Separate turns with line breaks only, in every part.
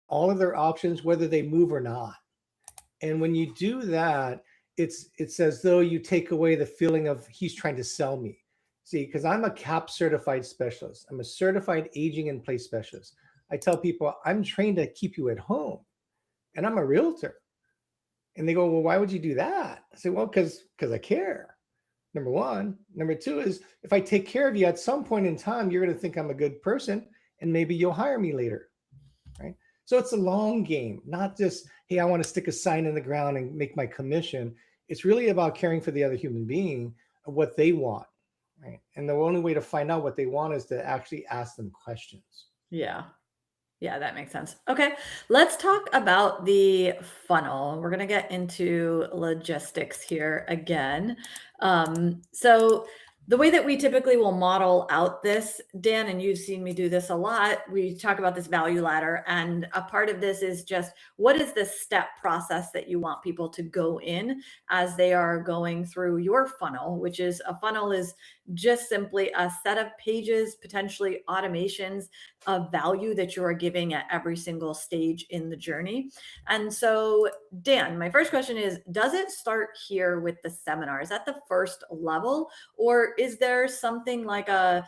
all of their options, whether they move or not. And when you do that, it's as though you take away the feeling of he's trying to sell me. See, because I'm a CAP certified specialist. I'm a certified aging in place specialist. I tell people I'm trained to keep you at home, and I'm a realtor. And they go, well, why would you do that? I say, well, because I care. Number one. Number two is if I take care of you at some point in time, you're going to think I'm a good person, and maybe you'll hire me later, right? So it's a long game, not just, hey, I want to stick a sign in the ground and make my commission. It's really about caring for the other human being, what they want, right? And the only way to find out what they want is to actually ask them questions.
Yeah. Yeah, that makes sense. Okay, let's talk about the funnel. We're going to get into logistics here again. So, the way that we typically will model out this, Dan, and you've seen me do this a lot, we talk about this value ladder. And a part of this is just what is the step process that you want people to go in as they are going through your funnel, which is a funnel is just simply a set of pages, potentially automations of value that you are giving at every single stage in the journey. And so, Dan, my first question is, does it start here with the seminar? Is that the first level? Or is there something like a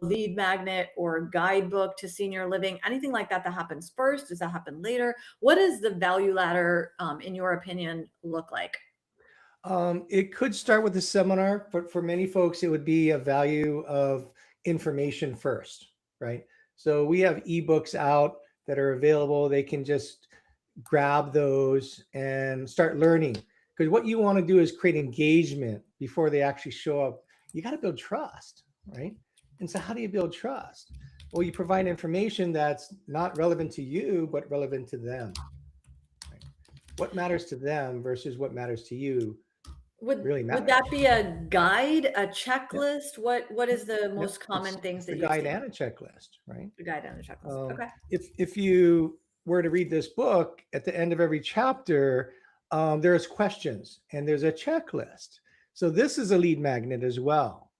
lead magnet or a guidebook to senior living, anything like that that happens first? Does that happen later? What does the value ladder, in your opinion, look like?
It could start with a seminar, but for many folks, it would be a value of information first, right? So we have ebooks out that are available. They can just grab those and start learning. Because what you want to do is create engagement before they actually show up. You got to build trust, right? And so, how do you build trust? Well, you provide information that's not relevant to you, but relevant to them. Right? What matters to them versus what matters to you really
Would that
matters.
be a guide, a
Yep.
checklist? What is
Yep.
the
Yep.
most common things
It's a
that you've
guide
seen?
and a checklist, right?
The guide and the checklist. Okay.
If you were to read this book, at the end of every chapter, there's questions and there's a checklist. So this is a lead magnet as well,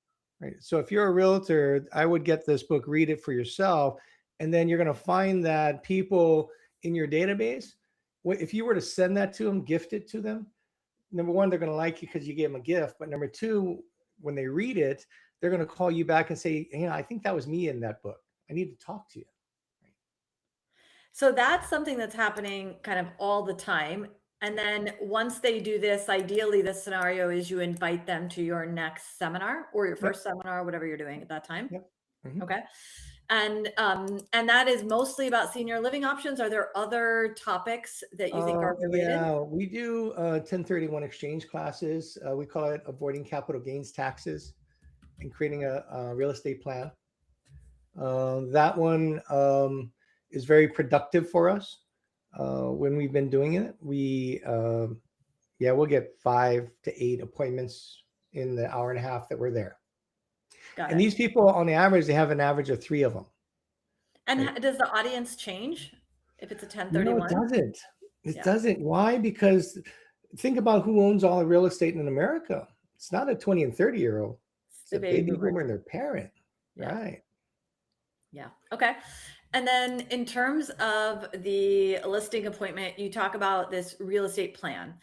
right? So if you're a realtor, I would get this book, read it for yourself, and then you're going to find that people in your database, if you were to send that to them, gift it to them, number one, they're going to like you because you gave them a gift. But number two, when they read it, they're going to call you back and say, hey, I think that was me in that book. I need to talk to you.
So that's something that's happening kind of all the time. And then once they do this, ideally, the scenario is you invite them to your next seminar or your
Yep.
first seminar, whatever you're doing at that time.
Yep. Hmm.
Okay. And that is mostly about senior living options. Are there other topics that you think are related?
Yeah, we do 1031 exchange classes. We call it avoiding capital gains taxes and creating a real estate plan. That one is very productive for us. When we've been doing it, yeah, we'll get 5 to 8 appointments in the hour and a half that we're there.
Got
And
it.
these people, on the average, they have an average of 3 of them.
And
Right?
does the audience change if it's a
No, it
1031?
doesn't. It
Yeah.
doesn't. Why? Because think about who owns all the real estate in America. It's not a 20 and 30-year-old.
It's
It's
the
a
baby
baby
boomers.
boomer and their parent.
Yeah.
Right.
Yeah. Okay. And then in terms of the listing appointment, you talk about this real estate plan.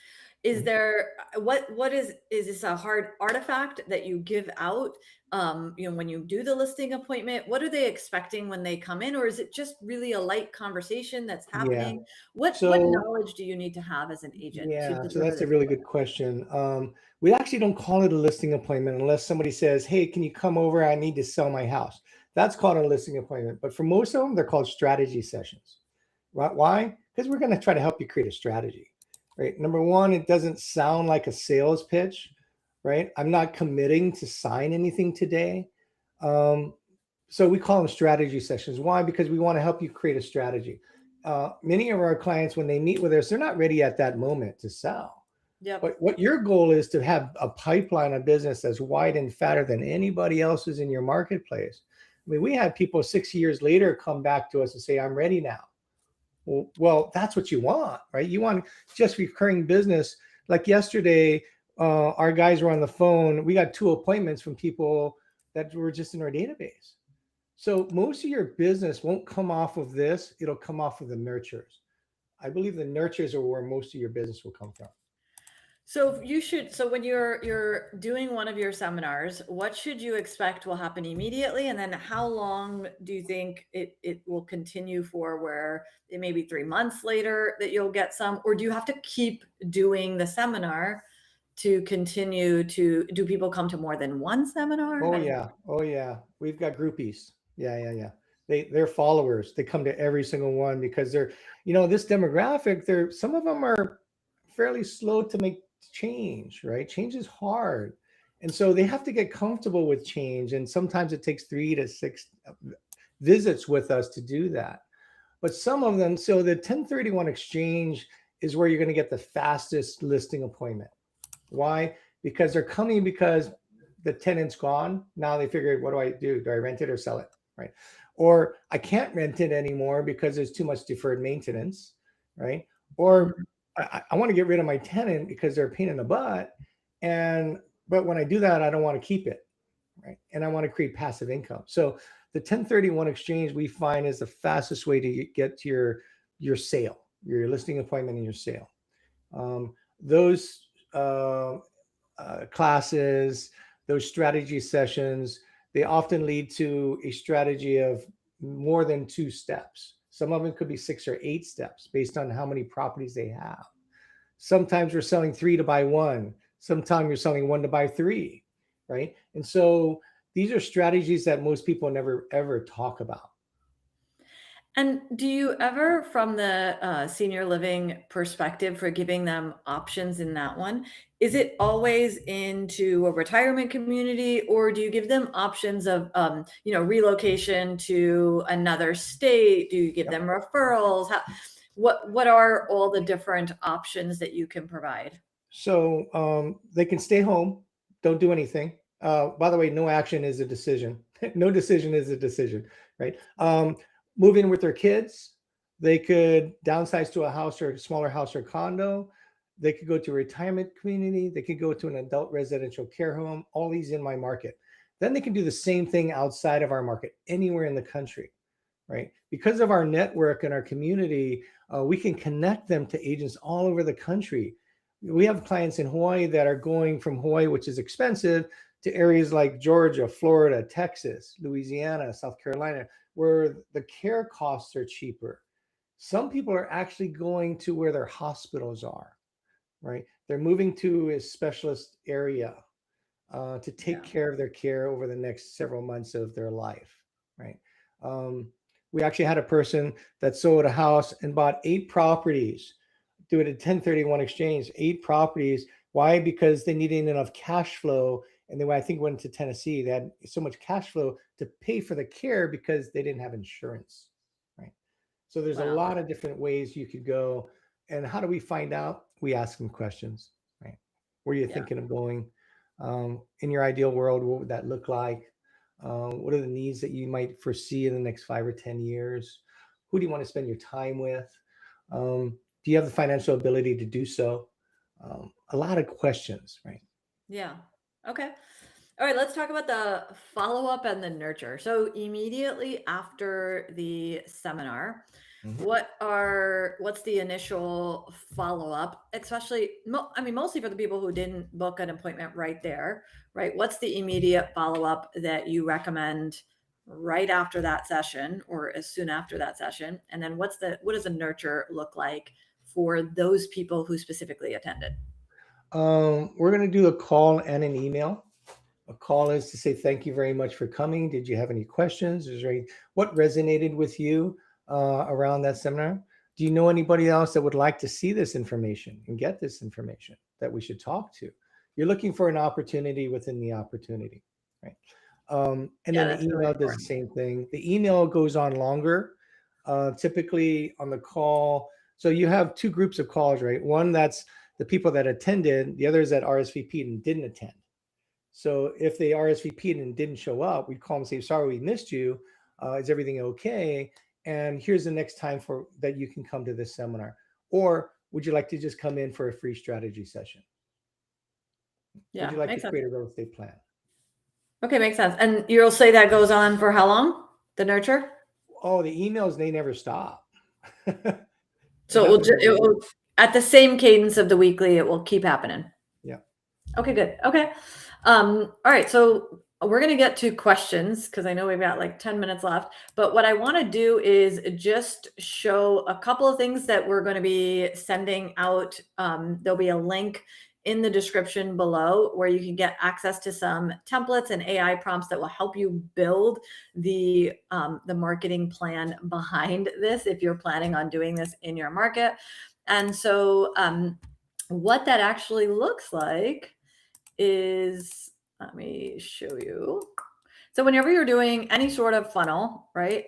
Is
Mhm.
there what is this a hard artifact that you give out when you do the listing appointment? What are they expecting when they come in, or is it just really a light conversation that's
Yeah.
happening? What
So
knowledge do you need to have as an agent to
yeah, so
deliver
that's a
this
really good
appointment?
question. We actually don't call it a listing appointment unless somebody says, "Hey, can you come over? I need to sell my house." That's called a listing appointment. But for most of them, they're called strategy sessions. Right? Why? Because we're going to try to help you create a strategy. Right? Number one, it doesn't sound like a sales pitch. Right? I'm not committing to sign anything today. Um, so we call them strategy sessions. Why? Because we want to help you create a strategy. Many of our clients, when they meet with us, they're not ready at that moment to sell.
Yep.
But what your goal is to have a pipeline of business that's wide and fatter than anybody else's in your marketplace. I mean, we had people 6 years later come back to us and say, I'm ready now. Well, that's what you want, right? You want just recurring business. Like yesterday, our guys were on the phone. We got 2 appointments from people that were just in our database. So most of your business won't come off of this. It'll come off of the nurtures. I believe the nurtures are where most of your business will come from.
So you should, so when you're doing one of your seminars, what should you expect will happen immediately? And then how long do you think it will continue for, where it may be 3 months later that you'll get some, or do you have to keep doing the seminar to continue to, do people come to more than one seminar?
Oh yeah. Oh yeah. We've got groupies. Yeah. They're followers. They come to every single one because they're, this demographic, some of them are fairly slow to make change, right? Change is hard. And so they have to get comfortable with change. And sometimes it takes 3 to 6 visits with us to do that. But some of them, so the 1031 exchange is where you're going to get the fastest listing appointment. Why? Because they're coming because the tenant's gone. Now they figure, what do I do? Do I rent it or sell it? Right? Or I can't rent it anymore because there's too much deferred maintenance, right? Or I want to get rid of my tenant because they're a pain in the butt. But when I do that, I don't want to keep it, right? And I want to create passive income. So the 1031 exchange we find is the fastest way to get to your sale, your listing appointment and your sale. Those classes, those strategy sessions, they often lead to a strategy of more than 2 steps. Some of them could be 6 or 8 steps based on how many properties they have. Sometimes we're selling 3 to buy 1. Sometimes you're selling 1 to buy 3, right? And so these are strategies that most people never ever talk about.
And do you ever, from the senior living perspective, for giving them options in that one, is it always into a retirement community, or do you give them options of, relocation to another state? Do you give them referrals? What are all the different options that you can provide?
So they can stay home, don't do anything. By the way, no action is a decision. No decision is a decision, right? Move in with their kids. They could downsize to a house or a smaller house or condo. They could go to a retirement community. They could go to an adult residential care home. All these in my market. Then they can do the same thing outside of our market, anywhere in the country, right? Because of our network and our community, we can connect them to agents all over the country. We have clients in Hawaii that are going from Hawaii, which is expensive, to areas like Georgia, Florida, Texas, Louisiana, South Carolina, where the care costs are cheaper. Some people are actually going to where their hospitals are, right? They're moving to a specialist area to take care of their care over the next several months of their life, right? We actually had a person that sold a house and bought 8 properties, do it at 1031 exchange, 8 properties. Why? Because they needed enough cash flow. And then I think went to Tennessee, they had so much cash flow to pay for the care because they didn't have insurance, right? So there's a lot of different ways you could go. And how do we find out? We ask them questions, right? Where are you thinking of going? In your ideal world, what would that look like? What are the needs that you might foresee in the next 5 or 10 years? Who do you want to spend your time with? Do you have the financial ability to do so? A lot of questions, right?
Yeah. Okay. All right, let's talk about the follow-up and the nurture. So immediately after the seminar, what's the initial follow-up, especially, mostly for the people who didn't book an appointment right there, right? What's the immediate follow-up that you recommend right after that session or as soon after that session? And then what does a nurture look like for those people who specifically attended?
We're going to do a call and an email. A call is to say, thank you very much for coming. Did you have any questions? What resonated with you around that seminar? Do you know anybody else that would like to see this information and get this information that we should talk to? You're looking for an opportunity within the opportunity, right? And then the email does the same thing. The email goes on longer, typically on the call. So you have 2 groups of calls, right? One that's the people that attended, the other is that RSVP'd and didn't attend. So if they RSVP'd and didn't show up, we'd call them and say, sorry, we missed you. Is everything okay? And here's the next time for that you can come to this seminar. Or would you like to just come in for a free strategy session?
Yeah,
would you like to create a real estate plan?
Okay, makes sense. And you'll say that goes on for how long? The nurture?
Oh, the emails, they never stop.
So it will at the same cadence of the weekly, it will keep happening.
Yeah.
Okay, good. Okay. All right. So we're going to get to questions because I know we've got like 10 minutes left. But what I want to do is just show a couple of things that we're going to be sending out. There'll be a link in the description below where you can get access to some templates and AI prompts that will help you build the marketing plan behind this if you're planning on doing this in your market. And so what that actually looks like is, let me show you. So whenever you're doing any sort of funnel, right?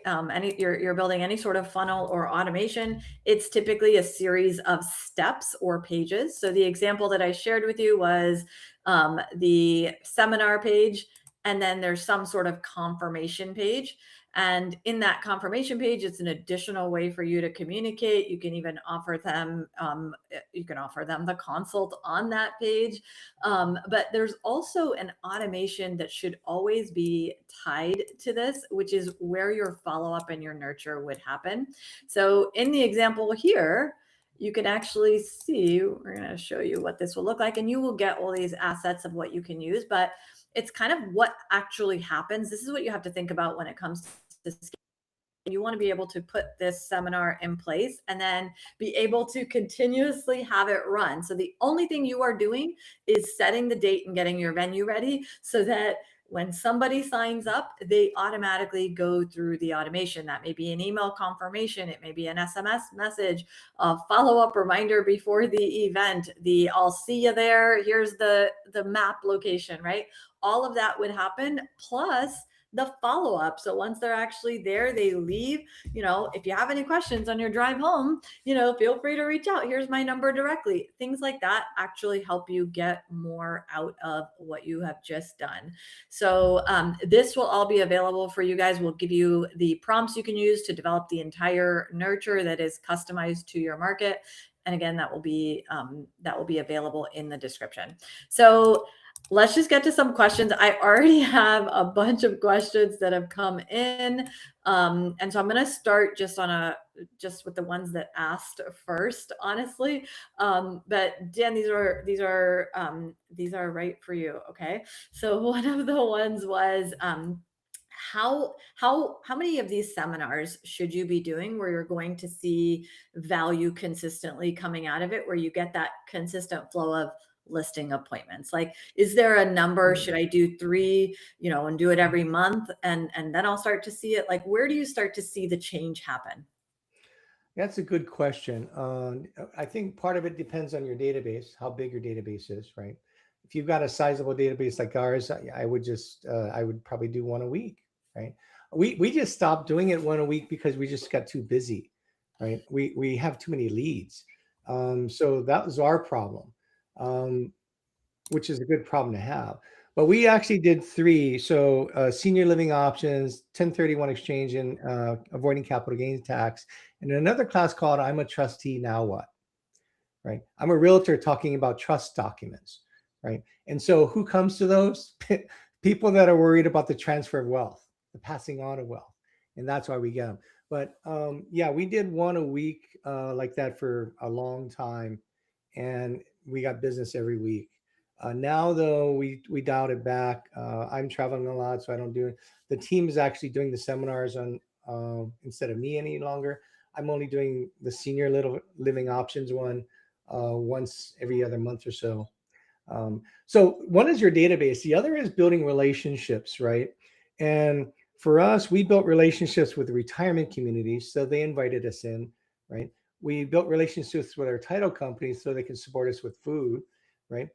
You're building any sort of funnel or automation, it's typically a series of steps or pages. So the example that I shared with you was the seminar page, and then there's some sort of confirmation page. And in that confirmation page, it's an additional way for you to communicate. You can even offer them, the consult on that page. But there's also an automation that should always be tied to this, which is where your follow-up and your nurture would happen. So in the example here, you can actually see, we're going to show you what this will look like, and you will get all these assets of what you can use, but it's kind of what actually happens. This is what you have to think about when it comes to you want to be able to put this seminar in place and then be able to continuously have it run. So the only thing you are doing is setting the date and getting your venue ready so that when somebody signs up, they automatically go through the automation. That may be an email confirmation. It may be an SMS message, a follow-up reminder before the event, the I'll see you there, here's the map location, right? All of that would happen, plus the follow-up. So once they're actually there, they leave. If you have any questions on your drive home, feel free to reach out. Here's my number directly. Things like that actually help you get more out of what you have just done. So this will all be available for you guys. We'll give you the prompts you can use to develop the entire nurture that is customized to your market. And again, that will be available in the description. So let's just get to some questions. I already have a bunch of questions that have come in. And so I'm going to start just with the ones that asked first, honestly. But Dan, these are right for you. Okay. So one of the ones was, how many of these seminars should you be doing where you're going to see value consistently coming out of it, where you get that consistent flow of listing appointments? Like, is there a number? Should I do 3, and do it every month and then I'll start to see it? Like, where do you start to see the change happen?
That's a good question. I think part of it depends on your database, how big your database is, right? If you've got a sizable database like ours, I would probably do one a week, right? We just stopped doing it one a week because we just got too busy, right? We have too many leads. So that was our problem, which is a good problem to have. But we actually did 3. So senior living options, 1031 exchange, and avoiding capital gains tax. And another class called I'm a trustee, now what? Right? I'm a realtor talking about trust documents, right? And so who comes to those? People that are worried about the transfer of wealth, the passing on of wealth. And that's why we get them. But yeah, we did one a week like that for a long time. And we got business every week. Now, though, we dialed it back. I'm traveling a lot, so I don't do it. The team is actually doing the seminars on instead of me any longer. I'm only doing the senior living options one once every other month or so. So one is your database. The other is building relationships, right? And for us, we built relationships with the retirement communities, so they invited us in, right? We built relationships with our title companies so they can support us with food, right?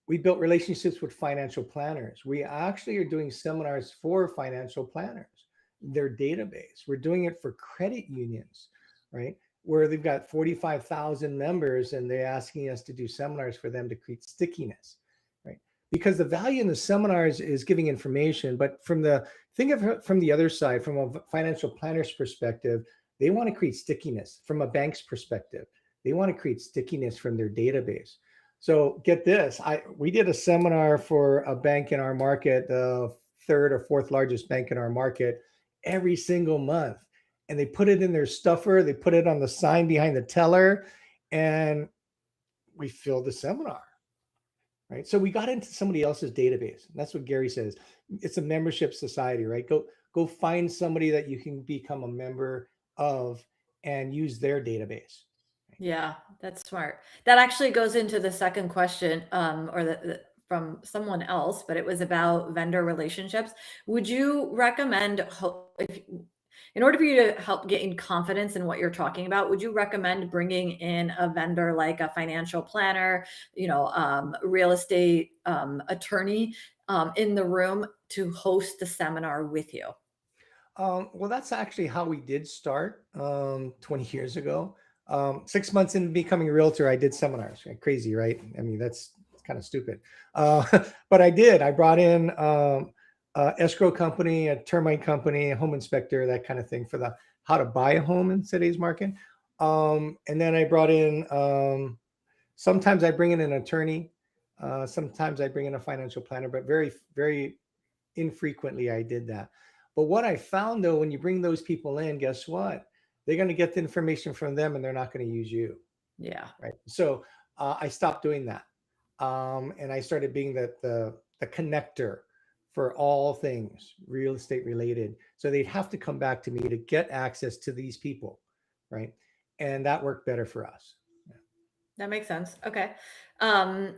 We built relationships with financial planners. We actually are doing seminars for financial planners, their database. We're doing it for credit unions, right? Where they've got 45,000 members and they're asking us to do seminars for them to create stickiness, right? Because the value in the seminars is giving information, but from the other side, from a financial planner's perspective, they want to create stickiness. From a bank's perspective, they want to create stickiness from their database. So get this, we did a seminar for a bank in our market, the 3rd or 4th largest bank in our market, every single month. And they put it in their stuffer, they put it on the sign behind the teller, and we filled the seminar. Right. So we got into somebody else's database. And that's what Gary says. It's a membership society, right? Go find somebody that you can become a member of and use their database.
Yeah, that's smart. That actually goes into the second question, or from someone else, but it was about vendor relationships. Would you recommend if in order for you to help gain confidence in what you're talking about, would you recommend bringing in a vendor like a financial planner, real estate attorney in the room to host the seminar with you?
Well, that's actually how we did start 20 years ago. 6 months into becoming a realtor, I did seminars. Crazy, right? I mean, that's kind of stupid. But I did. I brought in escrow company, a termite company, a home inspector, that kind of thing for the how to buy a home in today's market. And then I brought in, sometimes I bring in an attorney, sometimes I bring in a financial planner, but very, very infrequently I did that. But what I found though, when you bring those people in, guess what? They're going to get the information from them and they're not going to use you.
Yeah.
Right. So I stopped doing that. And I started being the connector for all things real estate related. So they'd have to come back to me to get access to these people. Right. And that worked better for us.
That makes sense. Okay. Um,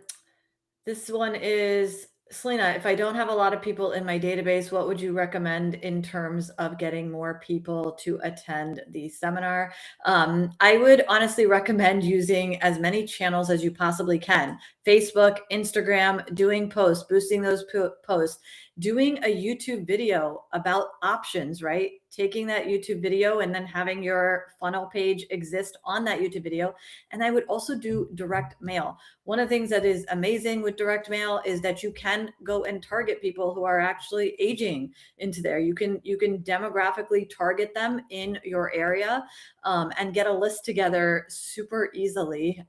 this one is Selena. If I don't have a lot of people in my database, what would you recommend in terms of getting more people to attend the seminar? I would honestly recommend using as many channels as you possibly can: Facebook, Instagram, doing posts, boosting those posts, doing a YouTube video about options, right? Taking that YouTube video and then having your funnel page exist on that YouTube video. And I would also do direct mail. One of the things that is amazing with direct mail is that you can go and target people who are actually aging into there. You can demographically target them in your area, and get a list together super easily.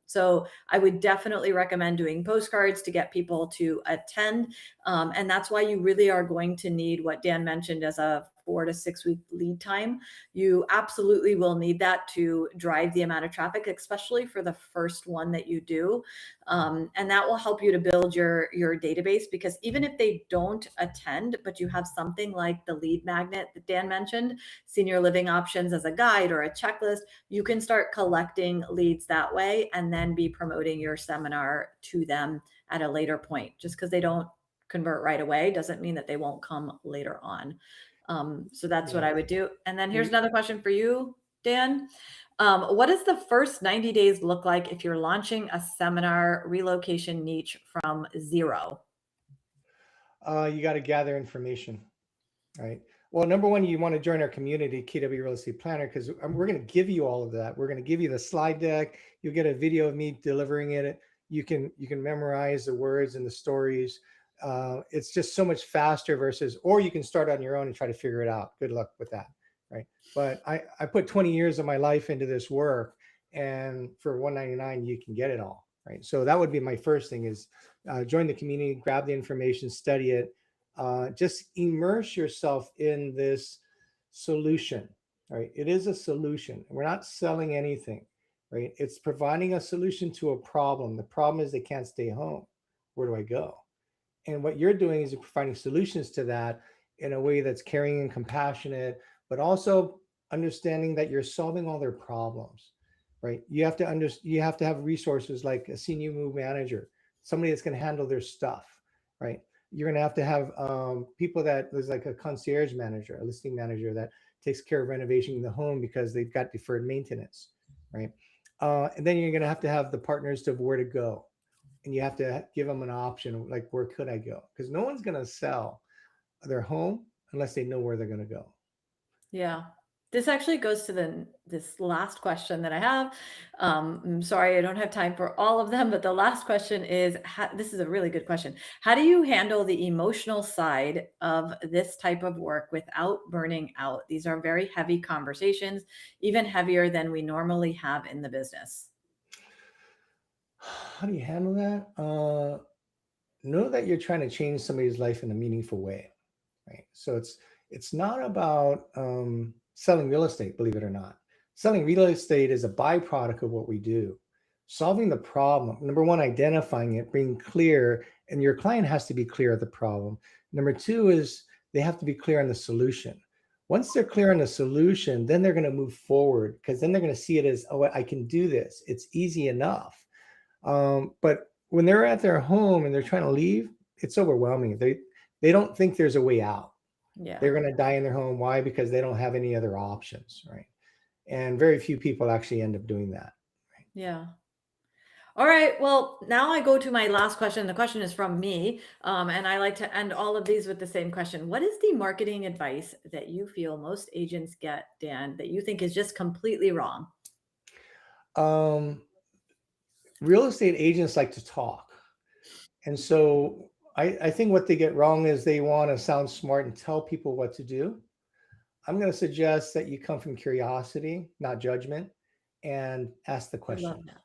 So I would definitely recommend doing postcards to get people to attend. And that's why you really are going to need what Dan mentioned as a 4 to 6 week lead time. You absolutely will need that to drive the amount of traffic, especially for the first one that you do. And that will help you to build your database, because even if they don't attend, but you have something like the lead magnet that Dan mentioned, senior living options as a guide or a checklist, you can start collecting leads that way and then be promoting your seminar to them at a later point. Just because they don't convert right away doesn't mean that they won't come later on. So that's what I would do. And then here's another question for you, Dan. What does the first 90 days look like if you're launching a seminar relocation niche from zero?
You got to gather information, right? Well, number one, you want to join our community, KW Real Estate Planner, because we're going to give you all of that. We're going to give you the slide deck. You'll get a video of me delivering it. You can memorize the words and the stories. It's just so much faster versus, or you can start on your own and try to figure it out. Good luck with that, right? But I put 20 years of my life into this work, and for $199 you can get it all, right? So that would be my first thing: is join the community, grab the information, study it, just immerse yourself in this solution, right? It is a solution. We're not selling anything, right? It's providing a solution to a problem. The problem is they can't stay home. Where do I go? And what you're doing is you're providing solutions to that in a way that's caring and compassionate, but also understanding that you're solving all their problems, right? You have to have resources like a senior move manager, somebody that's going to handle their stuff, right? You're going to have people that there's like a concierge manager, a listing manager that takes care of renovation in the home because they've got deferred maintenance, right? And then you're going to have the partners to where to go, and you have to give them an option like, where could I go? Because no one's going to sell their home unless they know where they're going to go.
Yeah. This actually goes to this last question that I have. I'm sorry, I don't have time for all of them, but the last question is, this is a really good question. How do you handle the emotional side of this type of work without burning out? These are very heavy conversations, even heavier than we normally have in the business.
How do you handle that? Know that you're trying to change somebody's life in a meaningful way, right? So It's not about selling real estate, believe it or not. Selling real estate is a byproduct of what we do. Solving the problem, number one, identifying it, being clear, and your client has to be clear of the problem. Number two is they have to be clear on the solution. Once they're clear on the solution, then they're going to move forward, because then they're going to see it as, oh, I can do this. It's easy enough. But when they're at their home and they're trying to leave, it's overwhelming. They don't think there's a way out.
Yeah.
They're going to die in their home. Why? Because they don't have any other options, right? And very few people actually end up doing that. Right?
Yeah. All right. Well, now I go to my last question. The question is from me. And I like to end all of these with the same question. What is the marketing advice that you feel most agents get, Dan, that you think is just completely wrong?
Real estate agents like to talk. And so I think what they get wrong is they want to sound smart and tell people what to do. I'm going to suggest that you come from curiosity, not judgment, and ask the
I love
question.
that.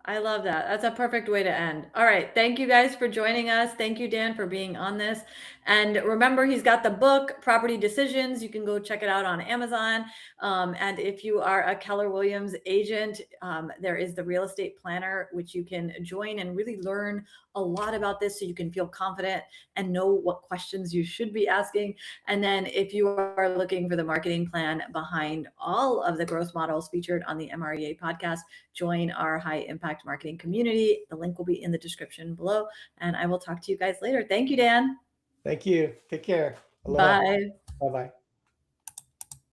I love that. That's a perfect way to end. All right. Thank you guys for joining us. Thank you, Dan, for being on this. And remember, he's got the book, Property Decisions. You can go check it out on Amazon. And if you are a Keller Williams agent, there is the Real Estate Planner, which you can join and really learn a lot about this so you can feel confident and know what questions you should be asking. And then if you are looking for the marketing plan behind all of the growth models featured on the MREA podcast, join our high impact marketing community. The link will be in the description below. And I will talk to you guys later. Thank you, Dan.
Thank you. Take care. Aloha.
Bye.
Bye-bye.